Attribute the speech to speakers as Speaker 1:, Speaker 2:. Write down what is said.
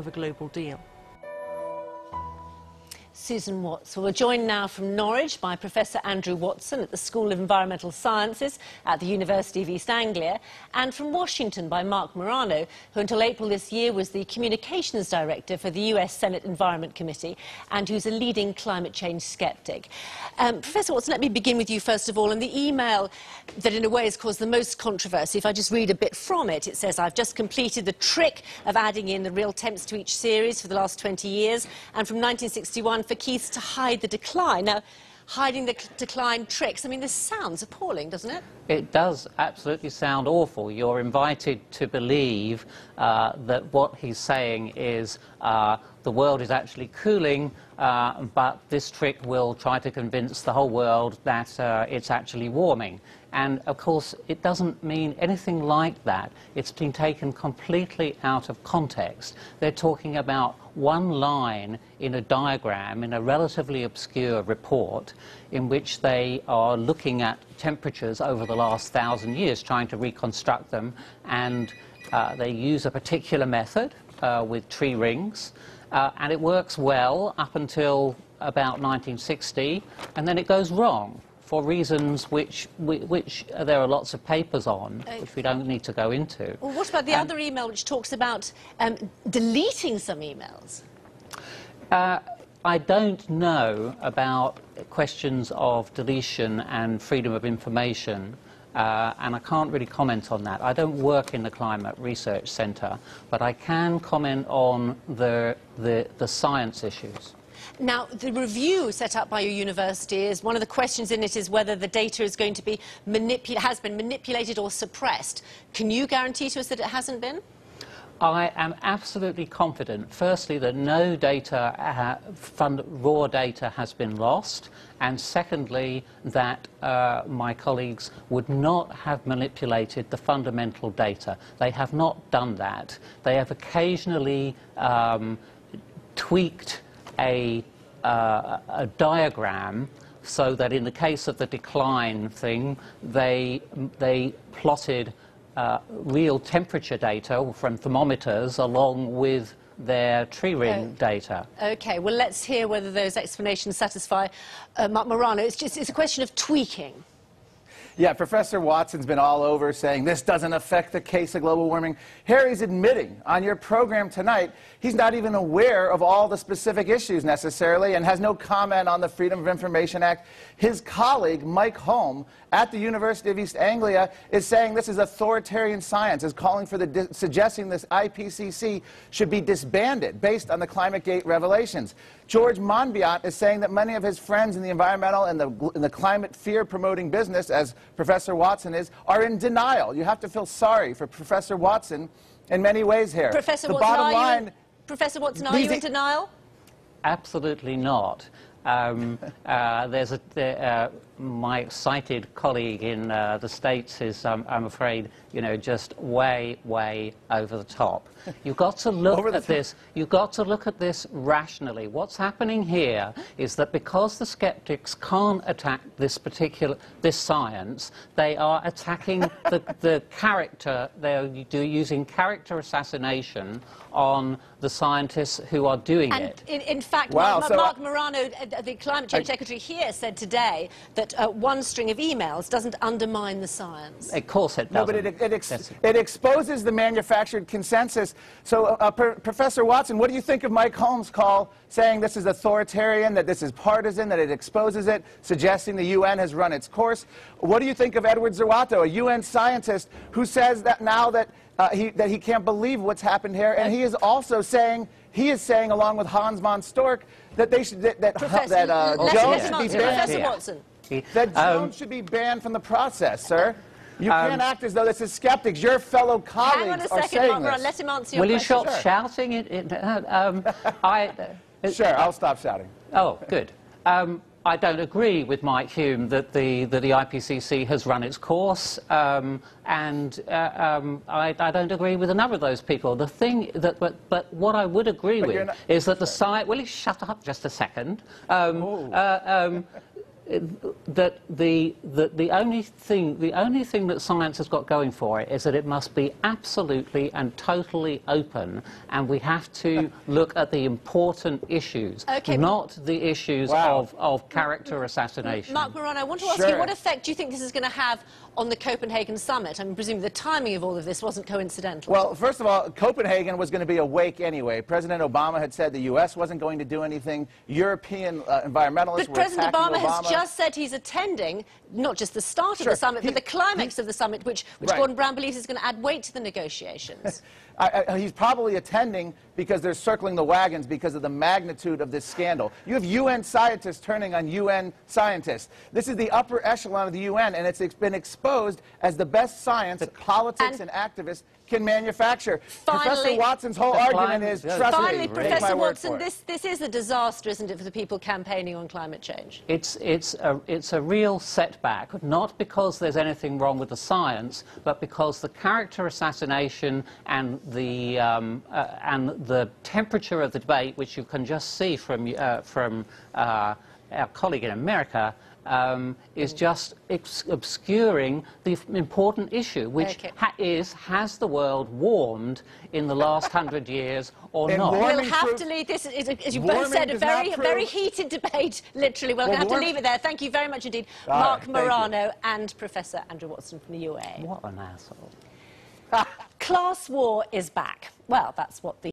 Speaker 1: of a global deal.
Speaker 2: Susan Watts. Well, we're joined now from Norwich by Professor Andrew Watson at the School of Environmental Sciences at the University of East Anglia, and from Washington by Marc Morano, who until April this year was the Communications Director for the US Senate Environment Committee and who's a leading climate change skeptic. Professor Watson, let me begin with you first of all, and the email that in a way has caused the most controversy. If I just read a bit from it, it says, "I've just completed the trick of adding in the real temps to each series for the last 20 years, and from 1961 for Keith to hide the decline." Now, hiding the decline tricks, I mean, this sounds appalling, doesn't it?
Speaker 3: It does absolutely sound awful. You're invited to believe that what he's saying is the world is actually cooling, but this trick will try to convince the whole world that it's actually warming. And, of course, it doesn't mean anything like that. It's been taken completely out of context. They're talking about one line in a diagram in a relatively obscure report in which they are looking at temperatures over the last 1,000 years, trying to reconstruct them, and they use a particular method with tree rings, and it works well up until about 1960, and then it goes wrong, for reasons which there are lots of papers on, which we don't need to go into.
Speaker 2: Well, what about the other email which talks about deleting some emails?
Speaker 3: I don't know about questions of deletion and freedom of information, and I can't really comment on that. I don't work in the Climate Research Centre, but I can comment on the science issues.
Speaker 2: Now, the review set up by your university is, one of the questions in it is whether the data is going to be has been manipulated or suppressed. Can you guarantee to us that it hasn't been?
Speaker 3: I am absolutely confident, firstly, that no data, raw data has been lost, and secondly, that my colleagues would not have manipulated the fundamental data. They have not done that. They have occasionally tweaked a diagram so that in the case of the decline thing, they plotted real temperature data from thermometers along with their tree ring data.
Speaker 2: OK, well, let's hear whether those explanations satisfy Marc Morano. It's a question of tweaking.
Speaker 4: Yeah, Professor Watson's been all over saying this doesn't affect the case of global warming. Harry's admitting on your program tonight he's not even aware of all the specific issues necessarily and has no comment on the Freedom of Information Act. His colleague, Mike Holm, at the University of East Anglia, is saying this is authoritarian science, is calling for suggesting this IPCC should be disbanded based on the ClimateGate revelations. George Monbiot is saying that many of his friends in the environmental and the climate fear-promoting business, as Professor Watson is, are in denial. You have to feel sorry for Professor Watson in many ways here.
Speaker 2: Professor Watson, Professor Watson, are you in denial?
Speaker 3: Absolutely not. My cited colleague in the States is, I'm afraid, you know, just way over the top. You've got to look at this. You've got to look at this rationally. What's happening here is that because the skeptics can't attack this science, they are attacking the character. They're using character assassination on the scientists who are doing it.
Speaker 2: In fact,
Speaker 4: wow,
Speaker 2: Marc Morano, the climate change secretary here, said today that one string of emails doesn't undermine the science.
Speaker 3: Of course it doesn't.
Speaker 4: No, but it exposes the manufactured consensus. So, Professor Watson, what do you think of Mike Holm's call saying this is authoritarian, that this is partisan, that it exposes it, suggesting the UN has run its course? What do you think of Edward Zerwato, a UN scientist, who says that now that he can't believe what's happened here, and he is also saying, along with Hans von Storch, that they should Jones should be banned. That Jones should be banned from the process, sir. You can't act as though this is skeptics. Your fellow colleagues are saying this.
Speaker 2: Let him answer your question.
Speaker 3: Will you stop shouting?
Speaker 4: Sure, I'll stop shouting.
Speaker 3: Oh, good. I don't agree with Mike Hume that the IPCC has run its course, and I don't agree with a number of those people. The thing that, but what I would agree with is that the science. Will you shut up just a second? that the only thing that science has got going for it is that it must be absolutely and totally open, and we have to look at the important issues, not the issues of character assassination.
Speaker 2: Marc Morano, I want to ask you, what effect do you think this is going to have on the Copenhagen summit? I mean, presumably the timing of all of this wasn't coincidental.
Speaker 4: Well, first of all, Copenhagen was going to be a wake anyway. President Obama had said the U.S. wasn't going to do anything. European environmentalists were attacking
Speaker 2: President Obama has just said he's attending not just the start of the summit, but the climax of the summit, which Gordon Brown believes is going to add weight to the negotiations.
Speaker 4: He's probably attending because they're circling the wagons because of the magnitude of this scandal. You have UN scientists turning on UN scientists. This is the upper echelon of the UN, and it's been exposed as the best science politics and activists can manufacture. Professor Watson's whole argument is, trust me,
Speaker 2: Professor Watson, this is a disaster, isn't it, for the people campaigning on climate change?
Speaker 3: It's a real setback, not because there's anything wrong with the science, but because the character assassination and the temperature of the debate, which you can just see from our colleague in America, is just obscuring the important issue, which has the world warmed in the last 100 years or not?
Speaker 2: We'll have to leave this, as you both said, a very heated debate, literally. We'll have to leave it there. Thank you very much indeed, Marc Morano and Professor Andrew Watson from the UA.
Speaker 3: What an asshole.
Speaker 2: Class war is back. Well, that's what the